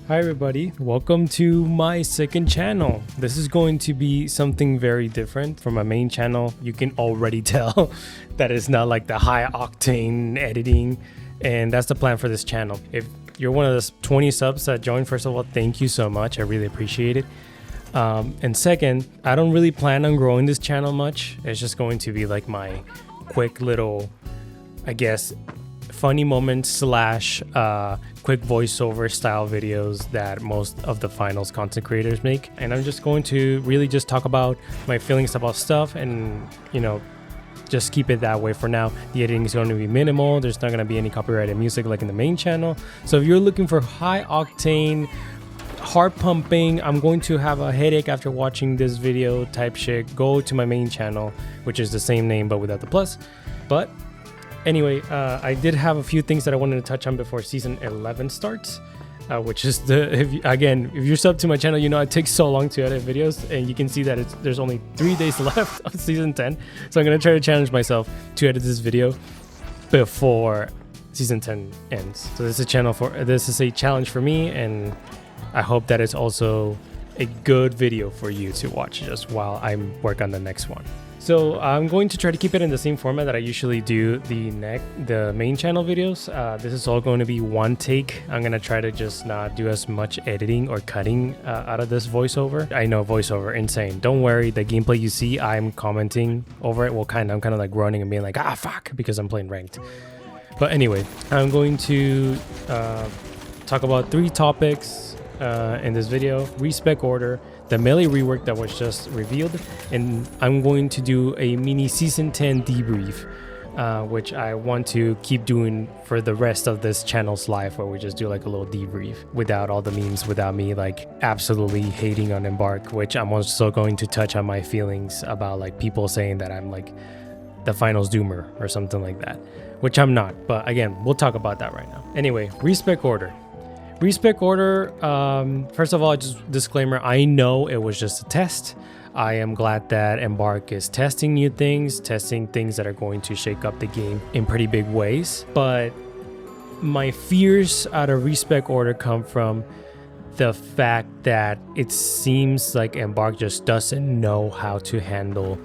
Hi everybody, welcome to my second channel. This is going to be something very different from my main channel. You can already tell that it's not like the high octane editing, and that's the plan for this channel. If you're one of the 20 subs that joined, first of all, thank you so much. I really appreciate it. And second, I don't really plan on growing this channel much. It's just going to be like my quick little, I guess, funny moments slash quick voiceover style videos that most of the finals content creators make. And I'm just going to really just talk about my feelings about stuff and, just keep it that way for now. The editing is going to be minimal. There's not going to be any copyrighted music like in the main channel. So if you're looking for high octane, heart pumping, I'm going to have a headache after watching this video type shit, go to my main channel, which is the same name but without the plus. But anyway, I did have a few things that I wanted to touch on before season 11 starts, which is if you're sub to my channel, it takes so long to edit videos, and you can see that there's only 3 days left of season 10. So I'm going to try to challenge myself to edit this video before season 10 ends. So this is a challenge for me, and I hope that it's also a good video for you to watch just while I work on the next one. So I'm going to try to keep it in the same format that I usually do the main channel videos. This is all going to be one take. I'm going to try to just not do as much editing or cutting out of this voiceover. I know voiceover, insane. Don't worry, the gameplay you see, I'm commenting over it. Well, I'm kind of like running and being like, fuck, because I'm playing ranked. But anyway, I'm going to talk about 3 topics in this video. Respec order, the melee rework that was just revealed, and I'm going to do a mini season 10 debrief, which I want to keep doing for the rest of this channel's life, where we just do like a little debrief without all the memes, without me like absolutely hating on Embark, which I'm also going to touch on my feelings about like people saying that I'm like the finals doomer or something like that, which I'm not. But again, we'll talk about that right now. Anyway, respec order. Respec order, first of all, just disclaimer, I know it was just a test. I am glad that Embark is testing new things, testing things that are going to shake up the game in pretty big ways. But my fears out of respec order come from the fact that it seems like Embark just doesn't know how to handle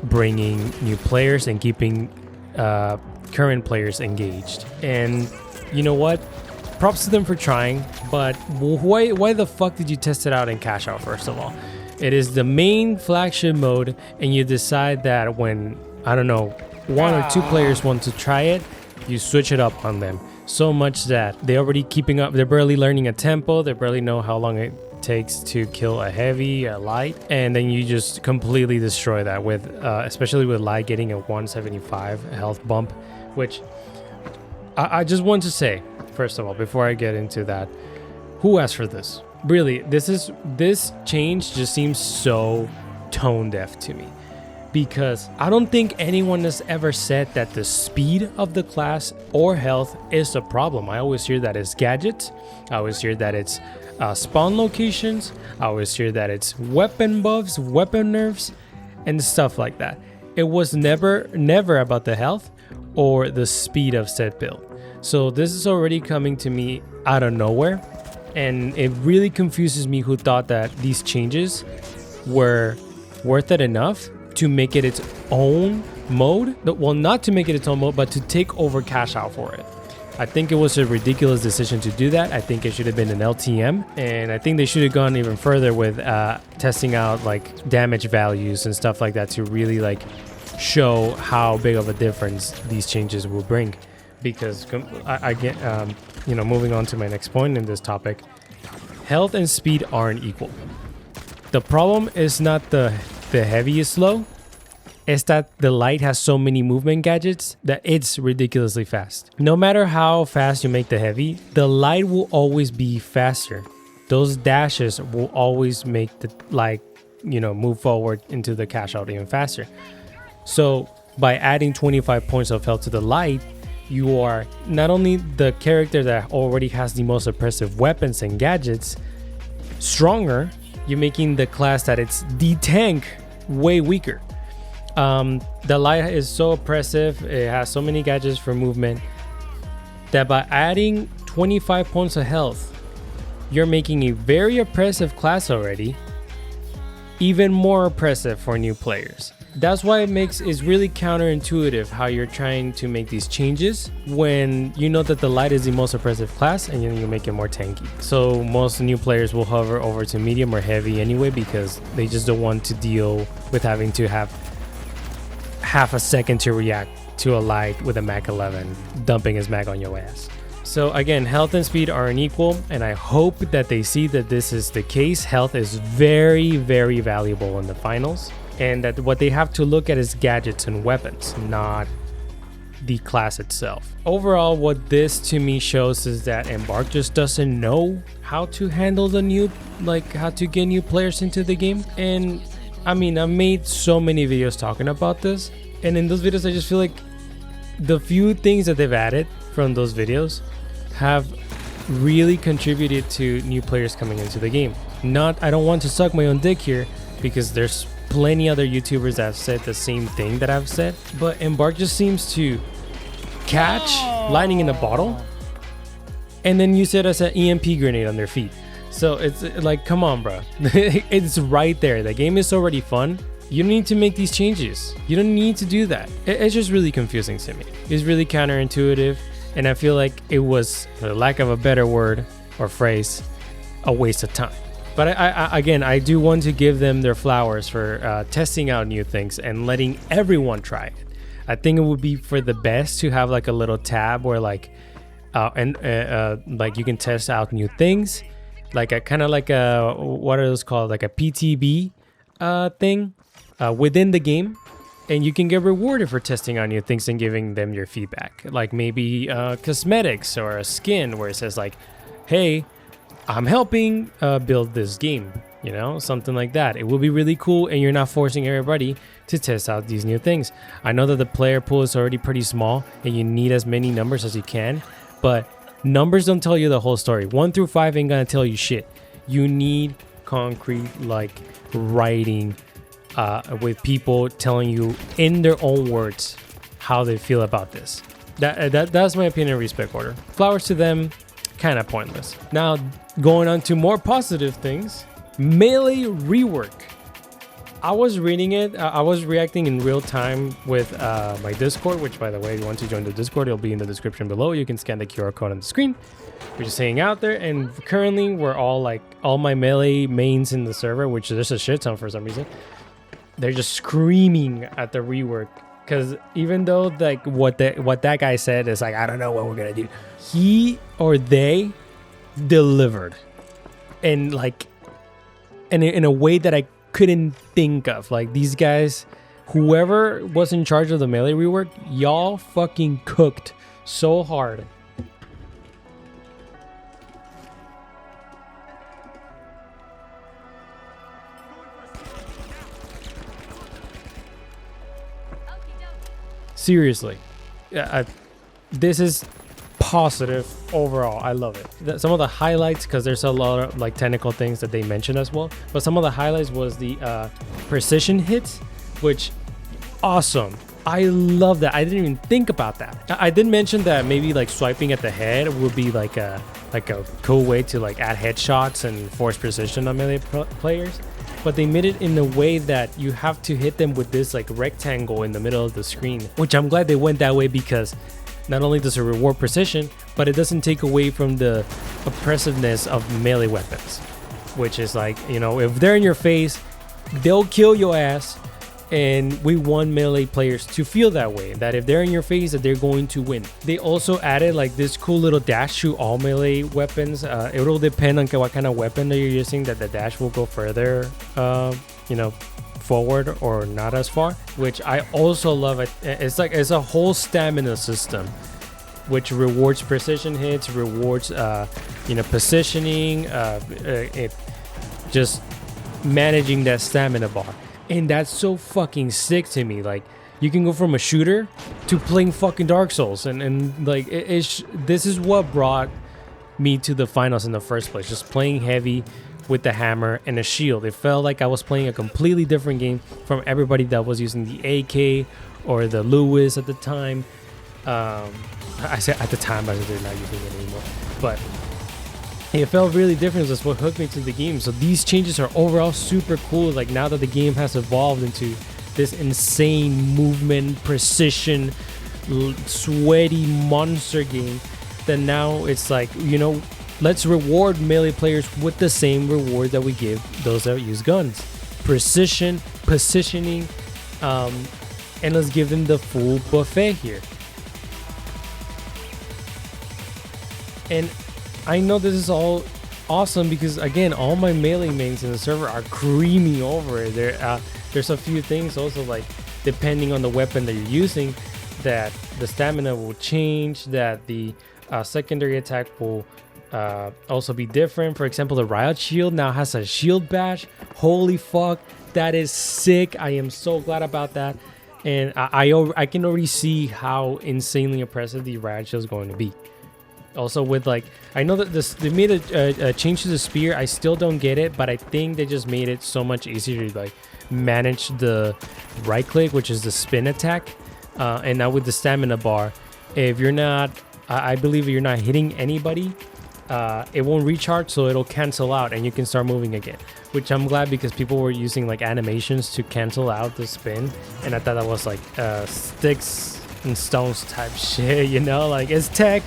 bringing new players and keeping current players engaged. And you know what? Props to them for trying, but why the fuck did you test it out in cash out, first of all? It is the main flagship mode, and you decide that when, I don't know, 1 or 2 players want to try it, you switch it up on them. So much that they're already keeping up, they're barely learning a tempo, they barely know how long it takes to kill a heavy, a light, and then you just completely destroy that with, especially with light getting a 175 health bump, which I just want to say, first of all, before I get into that, who asked for this? Really, this change just seems so tone deaf to me, because I don't think anyone has ever said that the speed of the class or health is a problem. I always hear that it's gadgets. I always hear that it's spawn locations. I always hear that it's weapon buffs, weapon nerfs, and stuff like that. It was never about the health or the speed of said build. So this is already coming to me out of nowhere, and it really confuses me who thought that these changes were worth it enough to make it its own mode. Well, not to make it its own mode, but to take over cash out for it. I think it was a ridiculous decision to do that. I think it should have been an LTM, and I think they should have gone even further with testing out like damage values and stuff like that to really like show how big of a difference these changes will bring. Because I get, moving on to my next point in this topic, health and speed aren't equal. The problem is not the heavy is slow, it's that the light has so many movement gadgets that it's ridiculously fast. No matter how fast you make the heavy, the light will always be faster. Those dashes will always make the light, move forward into the cash out even faster. So by adding 25 points of health to the light, you are not only the character that already has the most oppressive weapons and gadgets stronger, you're making the class that it's the tank way weaker. The light is so oppressive, it has so many gadgets for movement, that by adding 25 points of health you're making a very oppressive class already even more oppressive for new players. That's why it's really counterintuitive how you're trying to make these changes when you know that the light is the most oppressive class and you make it more tanky. So most new players will hover over to medium or heavy anyway because they just don't want to deal with having to have half a second to react to a light with a Mach 11 dumping his mag on your ass. So again, health and speed are unequal, and I hope that they see that this is the case. Health is very, very valuable in the finals, and that what they have to look at is gadgets and weapons, not the class itself. Overall, what this to me shows is that Embark just doesn't know how to handle the new, how to get new players into the game. And I mean, I've made so many videos talking about this, and in those videos I just feel like the few things that they've added from those videos have really contributed to new players coming into the game. I don't want to suck my own dick here because there's plenty other YouTubers that have said the same thing that I've said, but Embark just seems to catch lightning in a bottle and then use it as an EMP grenade on their feet. So it's like, come on, bro. It's right there. The game is already fun. You don't need to make these changes. You don't need to do that. It's just really confusing to me. It's really counterintuitive, and I feel like it was, for lack of a better word or phrase, a waste of time. But I do want to give them their flowers for testing out new things and letting everyone try it. I think it would be for the best to have like a little tab where like you can test out new things, like a kind of like a, what are those called, like a PTB thing within the game, and you can get rewarded for testing out new things and giving them your feedback, like maybe cosmetics or a skin where it says like, hey, I'm helping build this game, you know, something like that. It will be really cool, and you're not forcing everybody to test out these new things. I know that the player pool is already pretty small and you need as many numbers as you can, but numbers don't tell you the whole story. 1 through 5 ain't gonna tell you shit. You need concrete like writing with people telling you in their own words how they feel about this. That's my opinion. Respect order. Flowers to them. Kind of pointless. Now going on to more positive things. Melee rework. I was reading it. I was reacting in real time with my Discord, which, by the way, if you want to join the Discord, it'll be in the description below. You can scan the QR code on the screen. We're just hanging out there, and currently we're all my Melee mains in the server, which there's a shit ton for some reason. They're just screaming at the rework, because even though like what that guy said is like, I don't know what we're gonna do, he or they delivered, and like in a way that I couldn't think of. Like, these guys, whoever was in charge of the Melee rework, y'all fucking cooked so hard. Seriously, this is positive overall. I love it. Some of the highlights, because there's a lot of like technical things that they mentioned as well, but some of the highlights was the precision hits, which awesome. I love that. I didn't even think about that. I did mention that maybe like swiping at the head would be like a cool way to like add headshots and force precision on melee players. But they made it in a way that you have to hit them with this like rectangle in the middle of the screen, which I'm glad they went that way, because not only does it reward precision, but it doesn't take away from the oppressiveness of melee weapons, which is like, you know, if they're in your face, they'll kill your ass. And we want melee players to feel that way, that if they're in your face, that they're going to win. They also added like this cool little dash to all melee weapons. It will depend on what kind of weapon that you're using, that the dash will go further, you know, forward or not as far, which I also love. It's a whole stamina system, which rewards precision hits, rewards, you know, positioning, it just managing that stamina bar. And that's so fucking sick to me. Like, you can go from a shooter to playing fucking Dark Souls, and like this is what brought me to the finals in the first place. Just playing heavy with the hammer and a shield. It felt like I was playing a completely different game from everybody that was using the AK or the Lewis at the time. I said at the time, but they're not using it anymore. But It felt really different. That's what hooked me to the game. So these changes are overall super cool. Like now that the game has evolved into this insane movement, precision, sweaty monster game, then now it's like, you know, let's reward melee players with the same reward that we give those that use guns. Precision, positioning, and let's give them the full buffet here. And I know this is all awesome because, again, all my melee mains in the server are creaming over it. There's a few things also, like depending on the weapon that you're using, that the stamina will change, that the secondary attack will also be different. For example, the riot shield now has a shield bash. Holy fuck, that is sick. I am so glad about that. And I can already see how insanely impressive the riot shield is going to be. Also with, like, I know that they made a change to the spear. I still don't get it, but I think they just made it so much easier to like manage the right click, which is the spin attack. And now with the stamina bar, if you're not, I believe if you're not hitting anybody, it won't recharge, so it'll cancel out and you can start moving again, which I'm glad, because people were using like animations to cancel out the spin, and I thought that was like sticks and stones type shit, you know, like it's tech,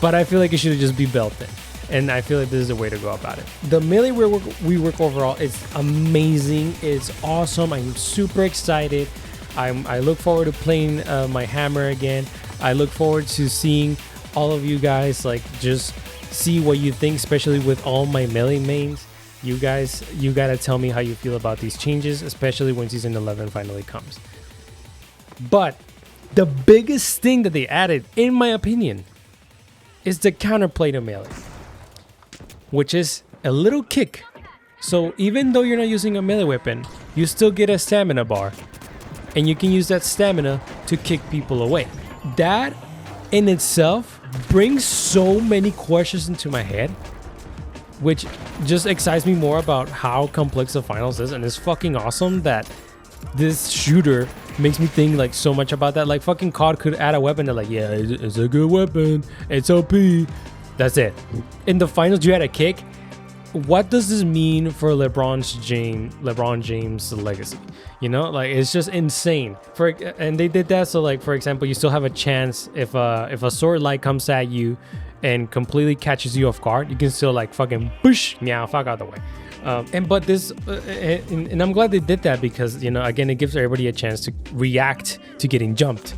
but I feel like it should just be built in, and I feel like this is the way to go about it. The melee rework overall is amazing. It's awesome. I'm super excited. I look forward to playing my hammer again. I look forward to seeing all of you guys like just see what you think, especially with all my melee mains. You guys, you gotta tell me how you feel about these changes, especially when season 11 finally comes. But the biggest thing that they added, in my opinion, is the counterplay to melee, which is a little kick. So even though you're not using a melee weapon, you still get a stamina bar, and you can use that stamina to kick people away. That in itself brings so many questions into my head, which just excites me more about how complex the finals is. And it's fucking awesome that this shooter makes me think like so much about that. Like fucking COD could add a weapon that like, yeah, it's a good weapon, it's OP, that's it. In the finals you had a kick. What does this mean for LeBron James legacy? You know, like it's just insane. And they did that so, like, for example, you still have a chance if a sword light comes at you and completely catches you off guard, you can still like fucking push, meow, fuck out the way. And I'm glad they did that, because, you know, again, it gives everybody a chance to react to getting jumped.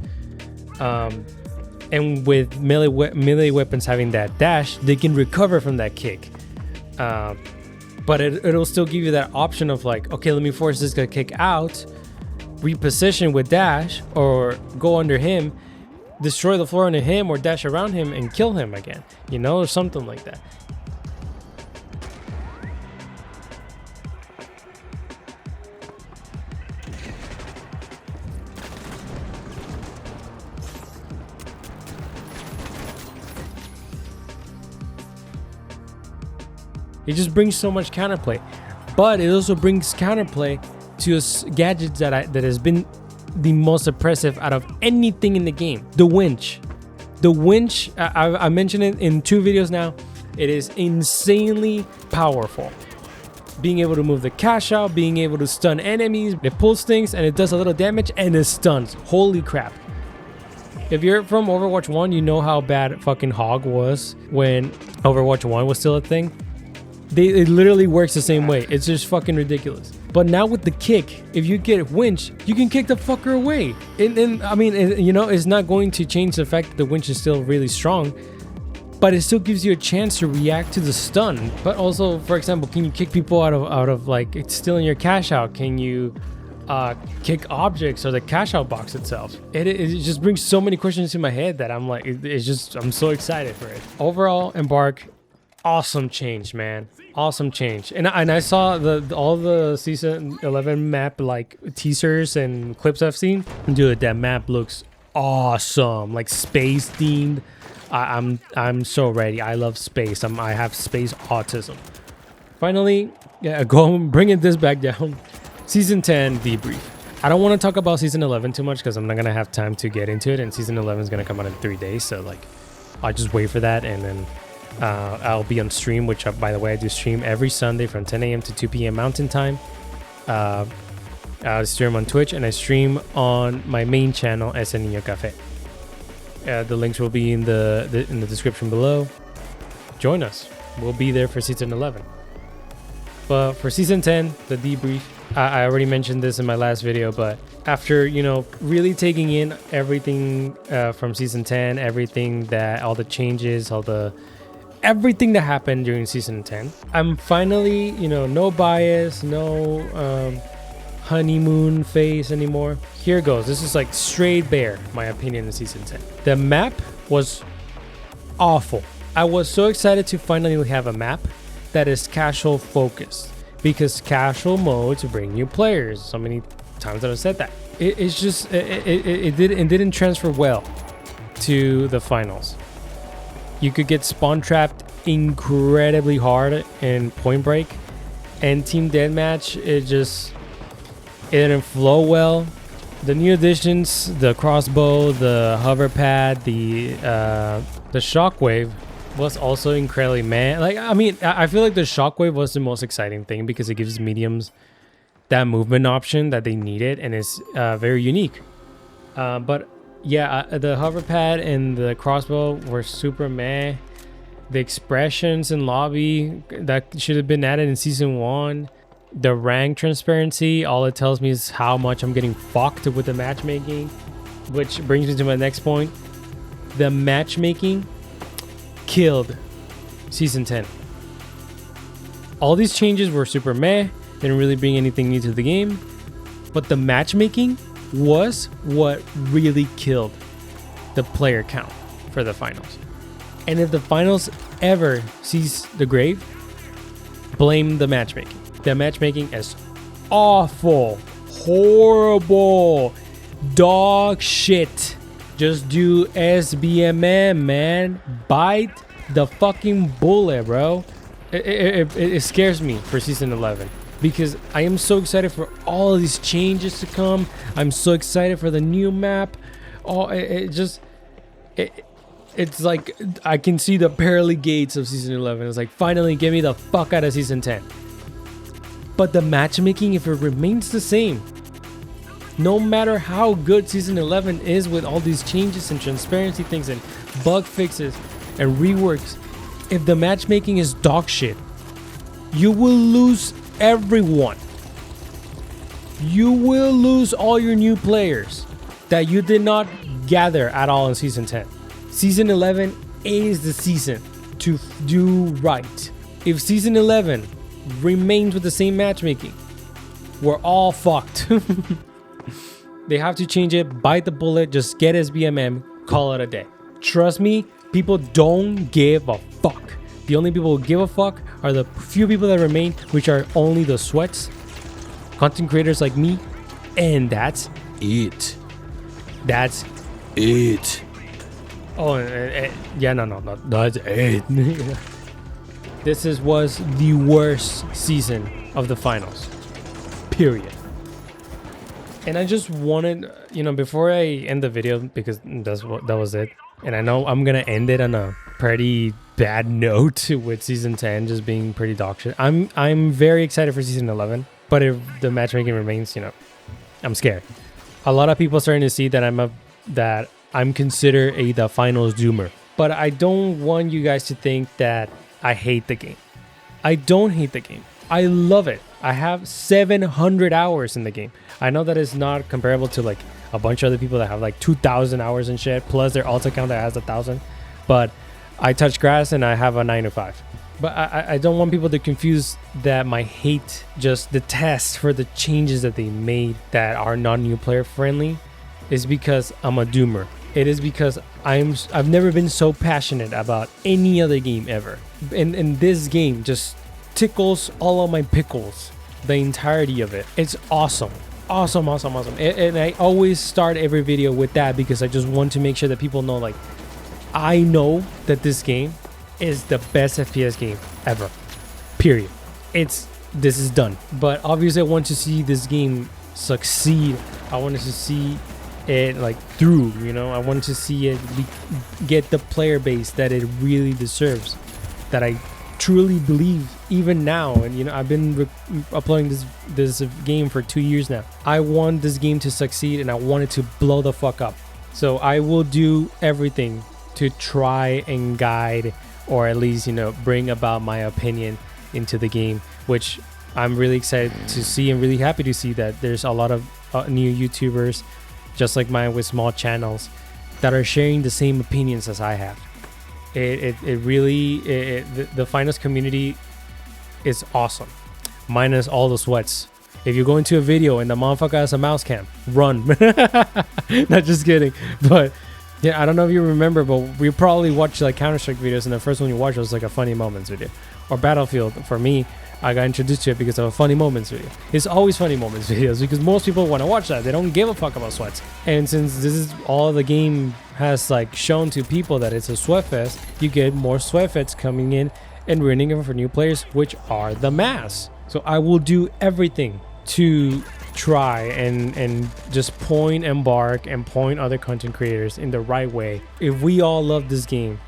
And with melee weapons having that dash, they can recover from that kick. But it'll still give you that option of like, okay, let me force this guy kick out, reposition with dash, or go under him, destroy the floor under him, or dash around him and kill him again, you know, or something like that. It just brings so much counterplay, but it also brings counterplay to a gadget that has been the most oppressive out of anything in the game. The winch. The winch, I mentioned it in 2 videos now. It is insanely powerful. Being able to move the cash out, being able to stun enemies. It pulls things and it does a little damage and it stuns. Holy crap. If you're from Overwatch 1, you know how bad fucking Hog was when Overwatch 1 was still a thing. It literally works the same way. It's just fucking ridiculous. But now with the kick, if you get winch, you can kick the fucker away. And I mean, you know, it's not going to change the fact that the winch is still really strong, but it still gives you a chance to react to the stun. But also, for example, can you kick people out of like, it's still in your cash out? Can you kick objects or the cash out box itself? It just brings so many questions to my head that I'm like, I'm so excited for it. Overall, Embark, awesome change, man. Awesome change. And I saw all the season 11 map like teasers and clips I've seen. Dude, that map looks awesome. Like space themed. I'm so ready. I love space. I have space autism. Finally, yeah, bringing this back down. Season 10 debrief. I don't want to talk about season 11 too much because I'm not gonna have time to get into it, and season 11 is gonna come out in 3 days. So like, I'll just wait for that and then I'll be on stream, which by the way, I do stream every Sunday from 10 a.m. to 2 p.m. Mountain Time. I stream on Twitch, and I stream on my main channel, Ese Niño Cafe. The links will be in the description below. Join us. We'll be there for season 11. But for season 10, the debrief, I already mentioned this in my last video, but after, you know, really taking in everything from season 10, all the changes, everything that happened during season 10, I'm finally, you know, no bias, no honeymoon phase anymore. Here goes. This is like straight bear, my opinion in season 10. The map was awful. I was so excited to finally have a map that is casual focused, because casual modes bring new players. So many times that I've said that. It's just it didn't transfer well to the finals. You could get spawn trapped incredibly hard in Point Break, and Team Deathmatch it didn't flow well. The new additions, the crossbow, the hover pad, the shockwave was also incredibly meh. Like, I mean, I feel like the shockwave was the most exciting thing because it gives mediums that movement option that they needed, and it's very unique. But yeah, the hover pad and the crossbow were super meh. The expressions in lobby that should have been added in season 1. The rank transparency, all it tells me is how much I'm getting fucked with the matchmaking, which brings me to my next point. The matchmaking killed season 10. All these changes were super meh, didn't really bring anything new to the game, but the matchmaking was what really killed the player count for the finals. And if the finals ever sees the grave, blame the matchmaking. The matchmaking is awful, horrible, dog shit. Just do SBMM, man. Bite the fucking bullet, bro. It scares me for season 11 because I am so excited for all of these changes to come. I'm so excited for the new map. Oh, it's like I can see the pearly gates of season 11. It's like, finally get me the fuck out of season 10. But the matchmaking, if it remains the same, no matter how good season 11 is with all these changes and transparency things and bug fixes and reworks, if the matchmaking is dog shit, you will lose everyone. You will lose all your new players that you did not gather at all in season 10. Season 11 is the season to do right. If season 11 remains with the same matchmaking, we're all fucked. They have to change it. Bite the bullet. Just get SBMM. Call it a day. Trust me, people don't give a fuck. The only people who give a fuck are the few people that remain, which are only the sweats, content creators like me, and that's it. That's it. Oh, yeah, no, that's it. This was the worst season of the finals, period. And I just wanted, you know, before I end the video, because that was it, and I know I'm gonna end it on a pretty bad note with season 10 just being pretty dog shit. I'm very excited for season 11, but if the matchmaking remains, you know, I'm scared. A lot of people starting to see that I'm considered the finals doomer, but I don't want you guys to think that I hate the game. I don't hate the game. I love it. I have 700 hours in the game. I know that is not comparable to like a bunch of other people that have like 2,000 hours and shit, plus their alt account that has 1,000. But I touch grass and I have a 9 to 5. But I don't want people to confuse that my hate, just the test for the changes that they made that are not new player friendly, is because I'm a doomer. It is because I've never been so passionate about any other game ever. And this game just tickles all of my pickles, the entirety of it. It's awesome. Awesome. And I always start every video with that because I just want to make sure that people know, like, I know that this game is the best FPS game ever, period. This is done. But obviously I want to see this game succeed. I wanted to see it like through, you know. I wanted to see it get the player base that it really deserves. that I truly believe even now. And you know, I've been uploading this game for 2 years now. I want this game to succeed, and I want it to blow the fuck up. So I will do everything to try and guide, or at least, you know, bring about my opinion into the game, which I'm really excited to see, and really happy to see that there's a lot of new YouTubers just like mine with small channels that are sharing the same opinions as I have. It really, the finals community is awesome, minus all the sweats. If you go into a video and the motherfucker has a mouse cam, run. Not just kidding. But yeah, I don't know if you remember, but we probably watched like Counter-Strike videos, and the first one you watched was like a funny moments video. Or Battlefield. For me, I got introduced to it because of a funny moments video. It's always funny moments videos because most people want to watch that. They don't give a fuck about sweats. And since this is all the game has like shown to people that it's a sweat fest, you get more sweat fests coming in and ruining it for new players, which are the mass. So I will do everything to try and just point Embark and point other content creators in the right way. If we all love this game,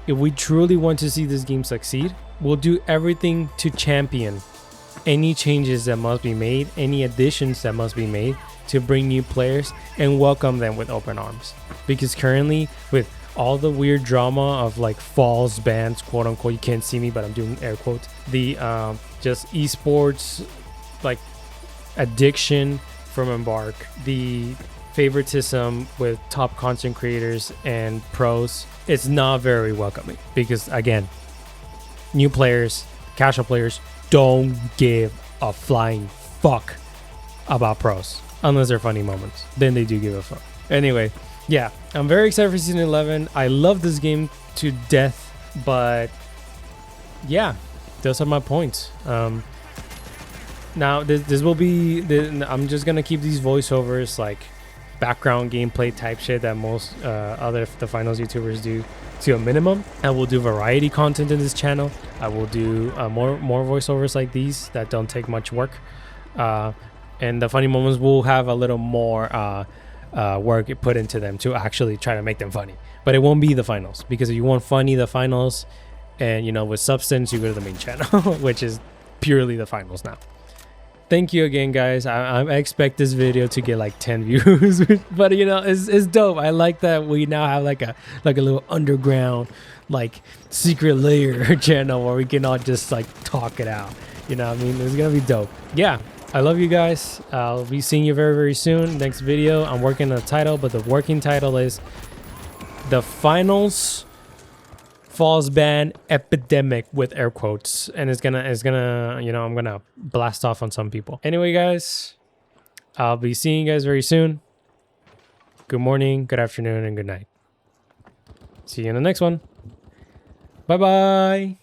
if we truly want to see this game succeed, we'll do everything to champion any changes that must be made, any additions that must be made to bring new players and welcome them with open arms. Because currently, with all the weird drama of like false bans, quote unquote, you can't see me but I'm doing air quotes, the just esports like addiction from Embark, the favoritism with top content creators and pros, it's not very welcoming. Because again, new players, casual players don't give a flying fuck about pros unless they're funny moments. Then they do give a fuck. Anyway, yeah, I'm very excited for season 11. I love this game to death, but yeah, those are my points. Now this will be I'm just gonna keep these voiceovers like background gameplay type shit that most the finals YouTubers do to a minimum. I will do variety content in this channel. I will do more voiceovers like these that don't take much work, and the funny moments will have a little more work put into them to actually try to make them funny. But it won't be the finals, because if you want funny the finals and you know with substance, you go to the main channel which is purely the finals now. Thank you again, guys. I expect this video to get like 10 views, but you know, it's dope. I like that we now have like a little underground, like secret layer channel where we can all just like talk it out. You know what I mean? It's gonna be dope. Yeah, I love you guys. I'll be seeing you very, very soon. Next video, I'm working on a title, but the working title is The Finals False Ban Epidemic with air quotes, and it's gonna you know, I'm gonna blast off on some people. Anyway, guys, I'll be seeing you guys very soon. Good morning, good afternoon, and good night. See you in the next one. Bye bye.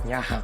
Yeah.